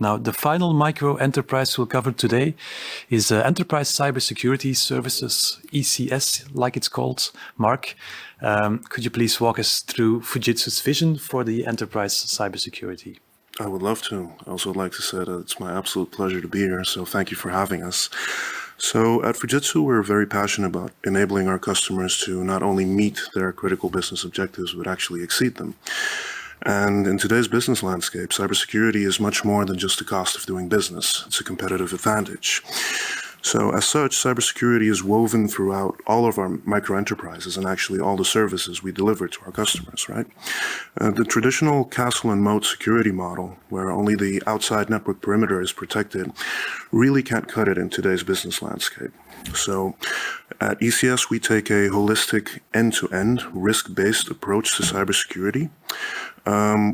Now, the final micro enterprise we'll cover today is Enterprise Cybersecurity Services, ECS, like it's called. Mark, could you please walk us through Fujitsu's vision for the enterprise cybersecurity? I would love to. I also would like to say that it's my absolute pleasure to be here, so thank you for having us. So at Fujitsu, we're very passionate about enabling our customers to not only meet their critical business objectives, but actually exceed them. And in today's business landscape, cybersecurity is much more than just the cost of doing business. It's a competitive advantage. So as such, cybersecurity is woven throughout all of our microenterprises and actually all the services we deliver to our customers, right? The traditional castle-and-moat security model, where only the outside network perimeter is protected, really can't cut it in today's business landscape. So at ECS, we take a holistic end-to-end risk-based approach to cybersecurity,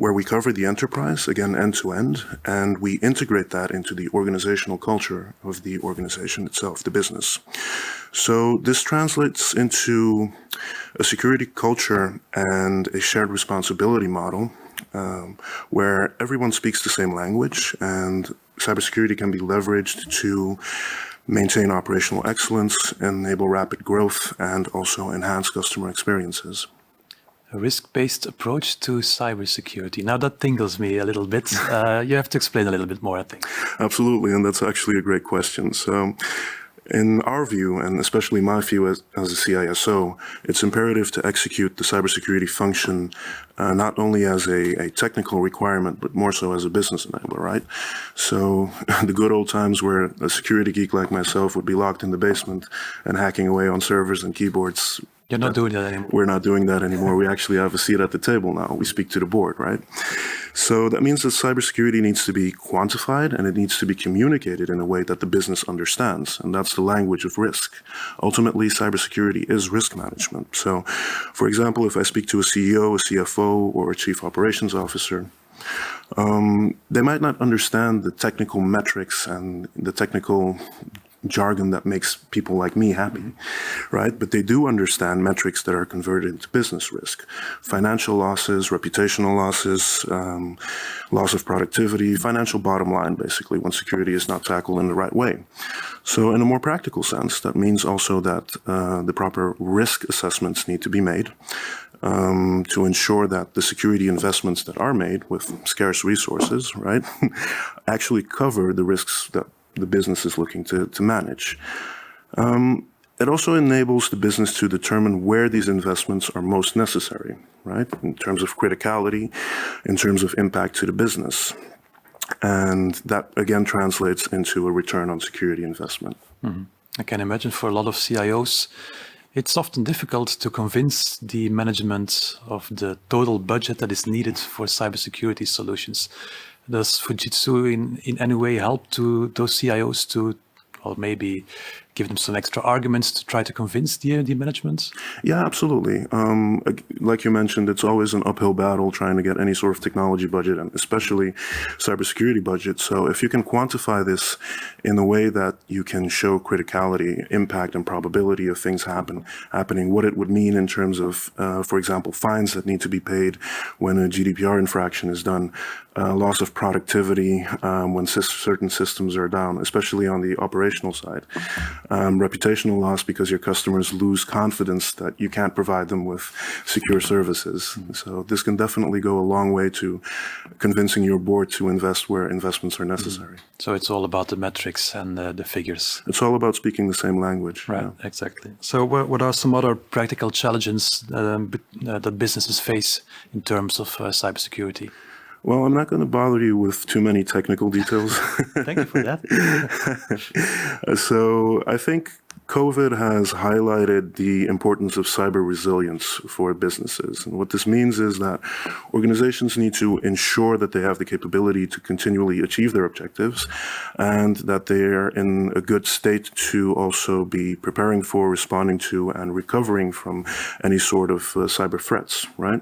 where we cover the enterprise, again, end-to-end, and we integrate that into the organizational culture of the organization itself, the business. So this translates into a security culture and a shared responsibility model where everyone speaks the same language, and cybersecurity can be leveraged to maintain operational excellence, enable rapid growth, and also enhance customer experiences. A risk-based approach to cybersecurity. Now that tingles me a little bit. You have to explain a little bit more, I think. Absolutely, and that's actually a great question. So in our view, and especially my view as a CISO, it's imperative to execute the cybersecurity function not only as a technical requirement, but more so as a business enabler, right? So the good old times where a security geek like myself would be locked in the basement and hacking away on servers and keyboards. You're not doing that anymore. We're not doing that anymore. We actually have a seat at the table now. We speak to the board, right? So that means that cybersecurity needs to be quantified and it needs to be communicated in a way that the business understands. And that's the language of risk. Ultimately, cybersecurity is risk management. So, for example, if I speak to a CEO, a CFO, or a chief operations officer, they might not understand the technical metrics and the technical jargon that makes people like me happy, right? But they do understand metrics that are converted into business risk. Financial losses, reputational losses, loss of productivity, financial bottom line, basically, when security is not tackled in the right way. So in a more practical sense, that means also that the proper risk assessments need to be made to ensure that the security investments that are made with scarce resources, right, actually cover the risks that the business is looking to manage. It also enables the business to determine where these investments are most necessary, right? In terms of criticality, in terms of impact to the business. And that again translates into a return on security investment. Mm-hmm. I can imagine for a lot of CIOs, it's often difficult to convince the management of the total budget that is needed for cybersecurity solutions. Does Fujitsu in any way help to those CIOs to, or maybe give them some extra arguments to try to convince the management? Yeah, absolutely. Like you mentioned, it's always an uphill battle trying to get any sort of technology budget, and especially cybersecurity budget. So if you can quantify this in a way that you can show criticality, impact, and probability of things happening, what it would mean in terms of, for example, fines that need to be paid when a GDPR infraction is done, loss of productivity when certain systems are down, especially on the operational side. Reputational loss because your customers lose confidence that you can't provide them with secure services. So this can definitely go a long way to convincing your board to invest where investments are necessary. So it's all about the metrics and the figures. It's all about speaking the same language. Right, yeah. Exactly. So what are some other practical challenges that businesses face in terms of cybersecurity? Well, I'm not going to bother you with too many technical details. Thank you for that. So I think COVID has highlighted the importance of cyber resilience for businesses. And what this means is that organizations need to ensure that they have the capability to continually achieve their objectives and that they are in a good state to also be preparing for, responding to, and recovering from any sort of cyber threats, right?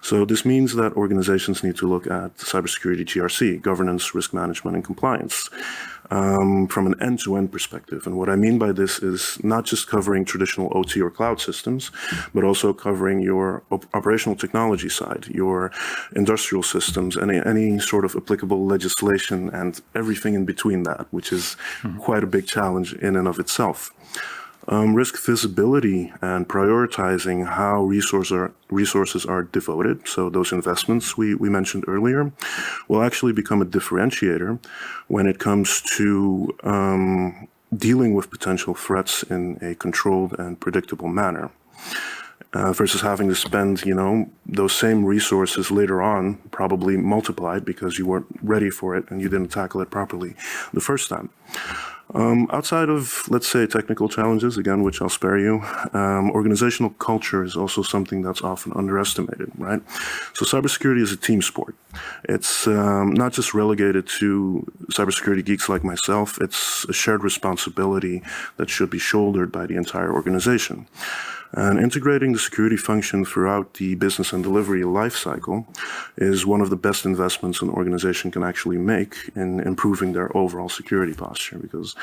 So this means that organizations need to look at cybersecurity GRC, governance, risk management, and compliance. from an end-to-end perspective. And what I mean by this is not just covering traditional OT or cloud systems, but also covering your operational technology side, your industrial systems, any sort of applicable legislation and everything in between that, which is quite a big challenge in and of itself. Risk visibility and prioritizing how resources are devoted, so those investments we mentioned earlier, will actually become a differentiator when it comes to dealing with potential threats in a controlled and predictable manner. Versus having to spend, those same resources later on, probably multiplied because you weren't ready for it and you didn't tackle it properly the first time. Outside of, let's say, technical challenges, again, which I'll spare you, organizational culture is also something that's often underestimated, right? So cybersecurity is a team sport. It's not just relegated to cybersecurity geeks like myself. It's a shared responsibility that should be shouldered by the entire organization. And integrating the security function throughout the business and delivery lifecycle is one of the best investments an organization can actually make in improving their overall security posture. Because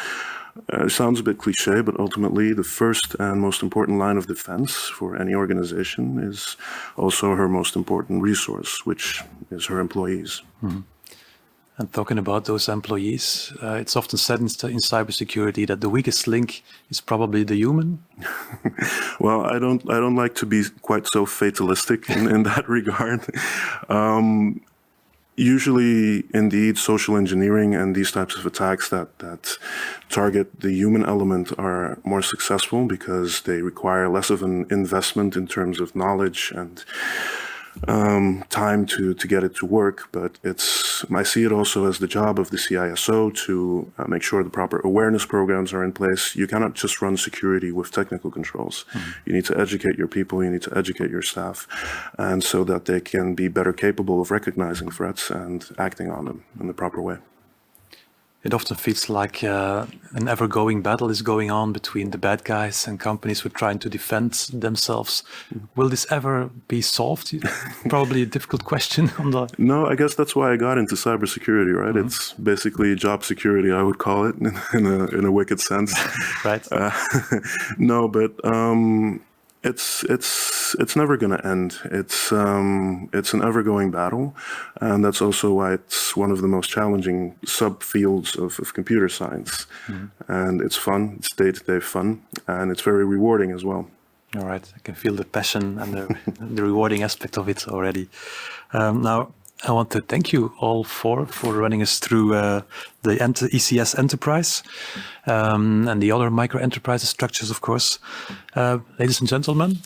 it sounds a bit cliche, but ultimately the first and most important line of defense for any organization is also her most important resource, which is her employees. Mm-hmm. And talking about those employees, it's often said in cybersecurity that the weakest link is probably the human. Well, I don't like to be quite so fatalistic in that regard. Usually, indeed, social engineering and these types of attacks that target the human element are more successful because they require less of an investment in terms of knowledge and time to get it to work. But I see it also as the job of the CISO to make sure the proper awareness programs are in place. You cannot just run security with technical controls. Mm-hmm. You need to educate your people, you need to educate your staff, and so that they can be better capable of recognizing threats and acting on them in the proper way. It often feels like an ever-going battle is going on between the bad guys and companies who are trying to defend themselves. Will this ever be solved? Probably a difficult question. No, I guess that's why I got into cybersecurity, right? Mm-hmm. It's basically job security, I would call it, in a wicked sense. Right. No, but it's never going to end. It's an ever-going battle, and that's also why it's one of the most challenging subfields of computer science. Mm-hmm. And it's fun. It's day-to-day fun, and it's very rewarding as well. All right, I can feel the passion and the rewarding aspect of it already. Now, I want to thank you all for running us through the ECS enterprise and the other micro enterprise structures, of course. Ladies and gentlemen,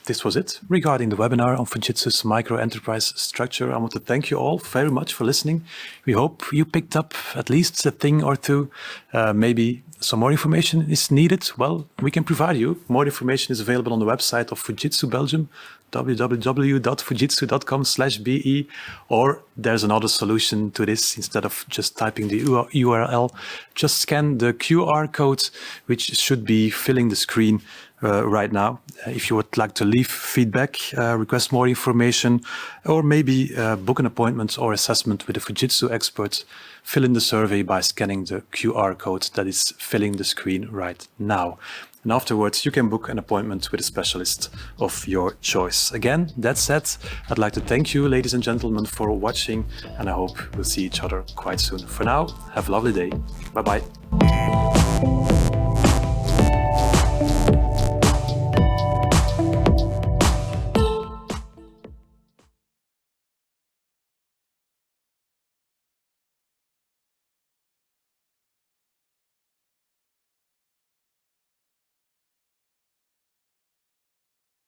this was it regarding the webinar on Fujitsu's micro enterprise structure. I want to thank you all very much for listening. We hope you picked up at least a thing or two. Maybe some more information is needed. Well, we can provide you. More information is available on the website of Fujitsu Belgium, www.fujitsu.com/be, or there's another solution to this. Instead of just typing the URL, just scan the QR code, which should be filling the screen right now. If you would like to leave feedback, request more information, or maybe book an appointment or assessment with a Fujitsu expert, fill in the survey by scanning the QR code that is filling the screen right now. And afterwards, you can book an appointment with a specialist of your choice. Again, that said, I'd like to thank you, ladies and gentlemen, for watching, and I hope we'll see each other quite soon. For now, have a lovely day. Bye-bye.